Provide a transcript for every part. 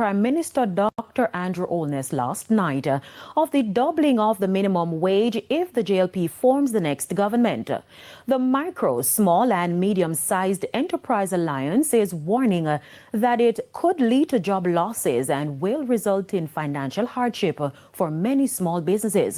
Prime Minister Dr. Andrew Holness last night of the doubling of the minimum wage if the JLP forms the next government. The Micro, Small and Medium-Sized Enterprise Alliance is warning that it could lead to job losses and will result in financial hardship for many small businesses.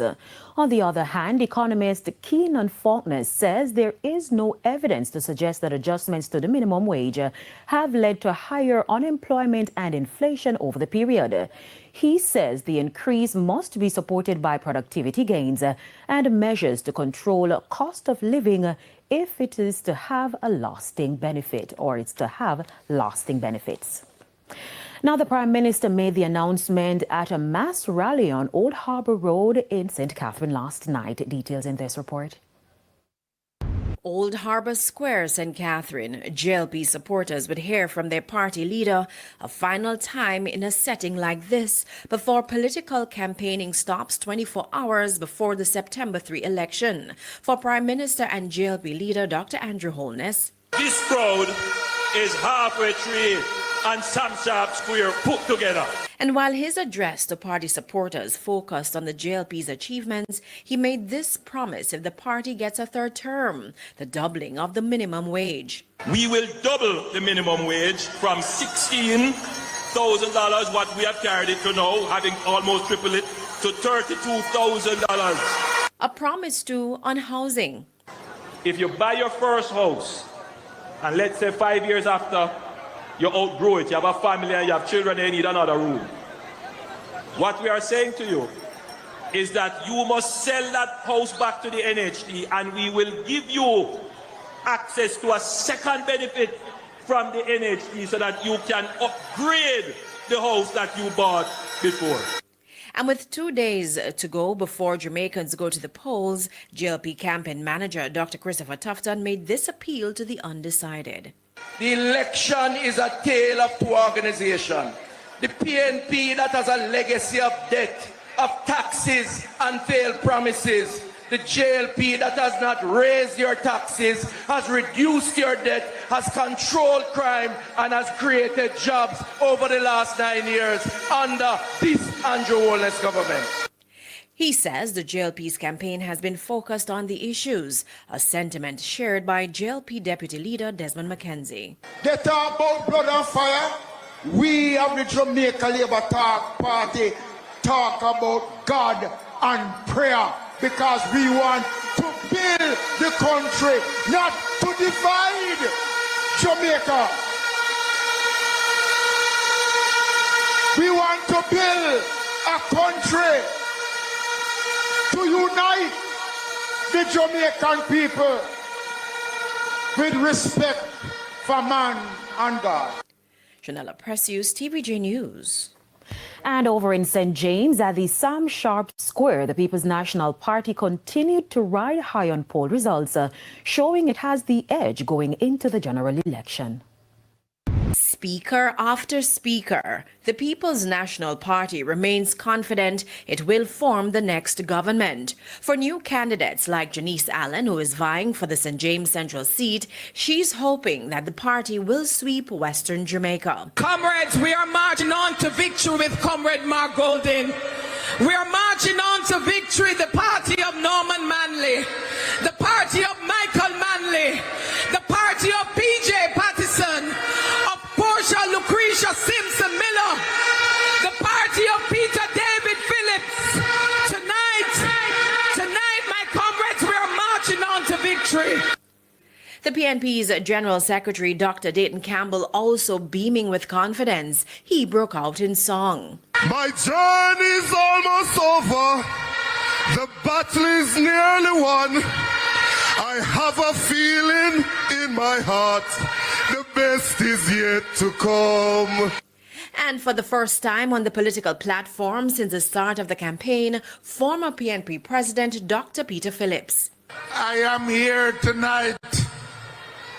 On the other hand, economist Keenan Faulkner says there is no evidence to suggest that adjustments to the minimum wage have led to higher unemployment and inflation over the period. He says the increase must be supported by productivity gains and measures to control cost of living if it is to have a lasting benefit, or it's to have lasting benefits. Now, the Prime Minister made the announcement at a mass rally on Old Harbour Road in St. Catherine last night. Details in this report. Old Harbour Square, St. Catherine. JLP supporters would hear from their party leader a final time in a setting like this before political campaigning stops 24 hours before the September 3 election. For Prime Minister and JLP leader Dr. Andrew Holness, this crowd is halfway through and Sam Sharp Square put together. And while his address to party supporters focused on the JLP's achievements, he made this promise if the party gets a third term, the doubling of the minimum wage. We will double the minimum wage from $16,000, what we have carried it to now, having almost tripled it, to $32,000. A promise too on housing. If you buy your first house, and let's say 5 years after, you outgrow it, you have a family and you have children, they need another room. What we are saying to you is that you must sell that house back to the NHD and we will give you access to a second benefit from the NHD so that you can upgrade the house that you bought before. And with 2 days to go before Jamaicans go to the polls, JLP campaign manager Dr. Christopher Tufton made this appeal to the undecided. The election is a tale of two organizations. The PNP that has a legacy of debt, of taxes and failed promises. The JLP that has not raised your taxes, has reduced your debt, has controlled crime and has created jobs over the last 9 years under this Andrew Holness government. He says the JLP's campaign has been focused on the issues, a sentiment shared by JLP Deputy Leader Desmond McKenzie. They talk about blood and fire. We of the Jamaica Labour Party talk about God and prayer because we want to build the country, not to divide Jamaica. We want to build a country to unite the Jamaican people with respect for man and God. Janella Precious, TVJ News. And over in St. James at the Sam Sharp Square, the People's National Party continued to ride high on poll results, showing it has the edge going into the general election. Speaker after speaker, the People's National Party remains confident it will form the next government. For new candidates like Janice Allen, who is vying for the St. James Central seat, she's hoping that the party will sweep Western Jamaica. Comrades, we are marching on to victory with Comrade Mark Golding. We are marching on to victory, the party of Norman Manley, the party of Michael Manley, the party of PJ Pattison, Portia Lucretia Simpson Miller, the party of Peter David Phillips. Tonight, my comrades, we are marching on to victory. The PNP's General Secretary Dr. Dayton Campbell also beaming with confidence. He broke out in song. My journey is almost over. The battle is nearly won. I have a feeling in my heart. The best is yet to come. And for the first time on the political platform since the start of the campaign, former PNP President Dr. Peter Phillips. I am here tonight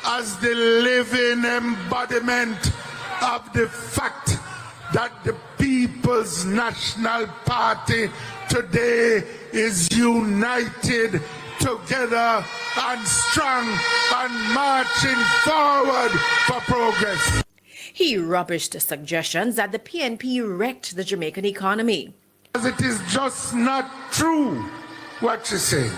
as the living embodiment of the fact that the People's National Party today is united together and strong and marching forward for progress. He rubbished suggestions that the PNP wrecked the Jamaican economy. It is just not true what you say.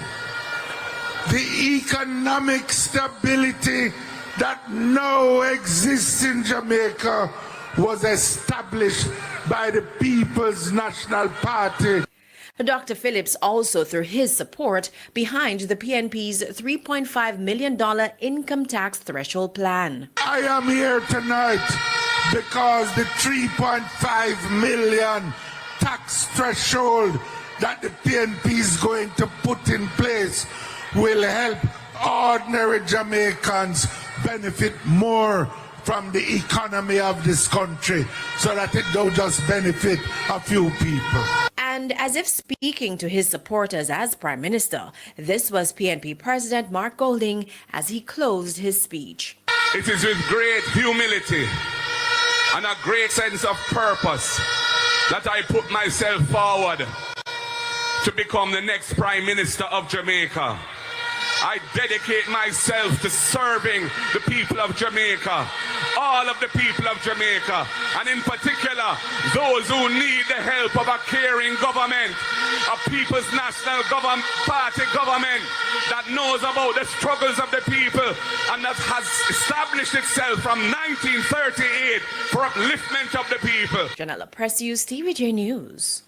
The economic stability that now exists in Jamaica was established by the People's National Party. Dr. Phillips also threw his support behind the PNP's $3.5 million income tax threshold plan. I am here tonight because the 3.5 million tax threshold that the PNP is going to put in place will help ordinary Jamaicans benefit more from the economy of this country so that it don't just benefit a few people. And as if speaking to his supporters as Prime Minister, this was PNP President Mark Golding as he closed his speech. It is with great humility and a great sense of purpose that I put myself forward to become the next Prime Minister of Jamaica. I dedicate myself to serving the people of Jamaica, all of the people of Jamaica, and in particular, those who need the help of a caring government, a People's National Party government that knows about the struggles of the people and that has established itself from 1938 for upliftment of the people. Janella Precious, TVJ News.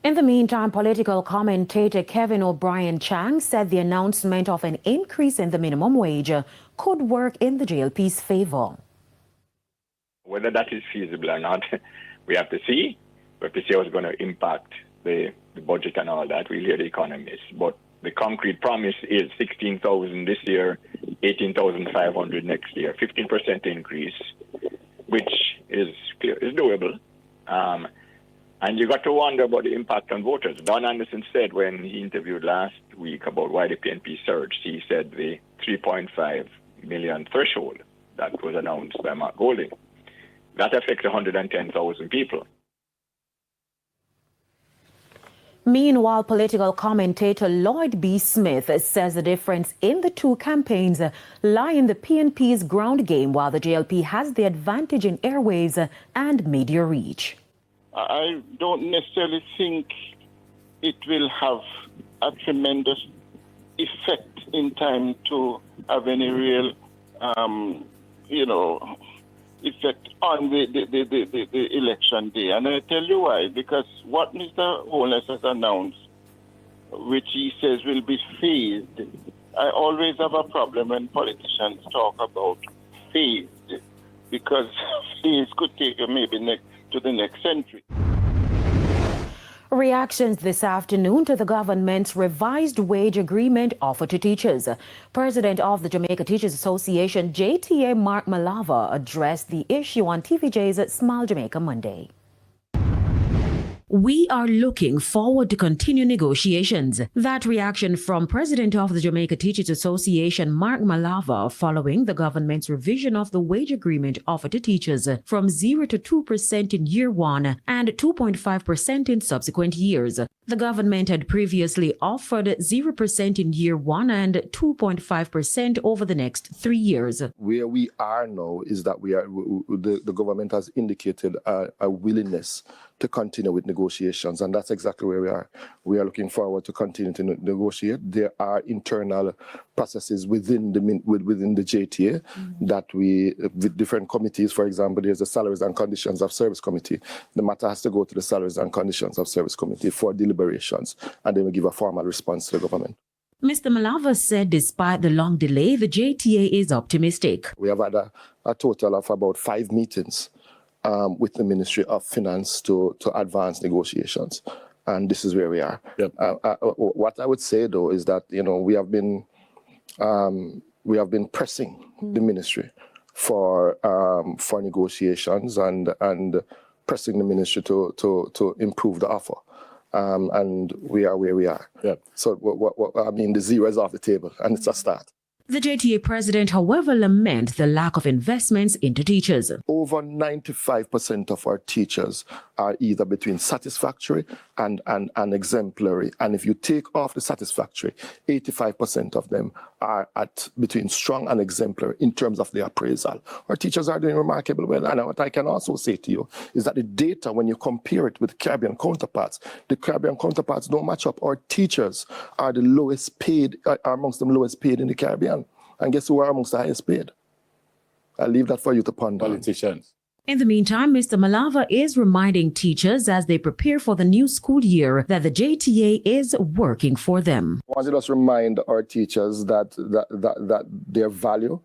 In the meantime, political commentator Kevin O'Brien Chang said the announcement of an increase in the minimum wage could work in the JLP's favor. Whether that is feasible or not, we have to see. We have to see how it's going to impact the budget and all that. We'll hear the economists. But the concrete promise is 16,000 this year, 18,500 next year, 15% increase, which is doable. And you got to wonder about the impact on voters. Don Anderson said when he interviewed last week about why the PNP surged, he said the 3.5 million threshold that was announced by Mark Golding, that affects 110,000 people. Meanwhile, political commentator Lloyd B. Smith says the difference in the two campaigns lie in the PNP's ground game, while the JLP has the advantage in airwaves and media reach. I don't necessarily think it will have a tremendous effect in time to have any real, effect on the election day. And I tell you why. Because what Mr. Holness has announced, which he says will be phased, I always have a problem when politicians talk about phased, because phase could take you maybe to the next century. Reactions this afternoon to the government's revised wage agreement offered to teachers. President of the Jamaica Teachers Association, JTA Mark Malava, addressed the issue on TVJ's Smile Jamaica Monday. We are looking forward to continue negotiations. That reaction from President of the Jamaica Teachers Association, Mark Malava, following the government's revision of the wage agreement offered to teachers from 0 to 2% in year one and 2.5% in subsequent years. The government had previously offered 0% in year one and 2.5% over the next 3 years. Where we are now is that the government has indicated a willingness to continue with negotiations, and that's exactly where we are. We are looking forward to continue to negotiate. There are internal processes within the JTA that with different committees. For example, there's the Salaries and Conditions of Service Committee. The matter has to go to the Salaries and Conditions of Service Committee for deliberations, and then we give a formal response to the government. Mr. Malava said despite the long delay, the JTA is optimistic. We have had a total of about 5 meetings with the Ministry of Finance to advance negotiations, and this is where we are. Yep. What I would say though is that we have been pressing the ministry for negotiations and pressing the ministry to improve the offer, and we are where we are. Yep. So the zero is off the table, and it's a start. The JTA president, however, laments the lack of investments into teachers. Over 95% of our teachers are either between satisfactory and exemplary. And if you take off the satisfactory, 85% of them are at between strong and exemplary in terms of the appraisal. Our teachers are doing remarkably well. And what I can also say to you is that the data, when you compare it with Caribbean counterparts, the Caribbean counterparts don't match up. Our teachers are the lowest paid, are amongst the lowest paid in the Caribbean. And guess who are amongst the highest paid? I'll leave that for you to ponder. Politicians. In the meantime, Mr. Malava is reminding teachers as they prepare for the new school year that the JTA is working for them. I want to just remind our teachers that their value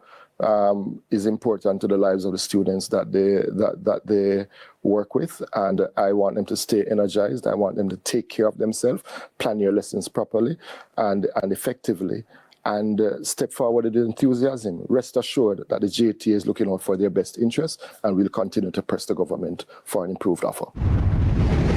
is important to the lives of the students that they work with, and I want them to stay energized. I want them to take care of themselves, plan your lessons properly and effectively, and step forward with enthusiasm. Rest assured that the JTA is looking out for their best interests, and will continue to press the government for an improved offer.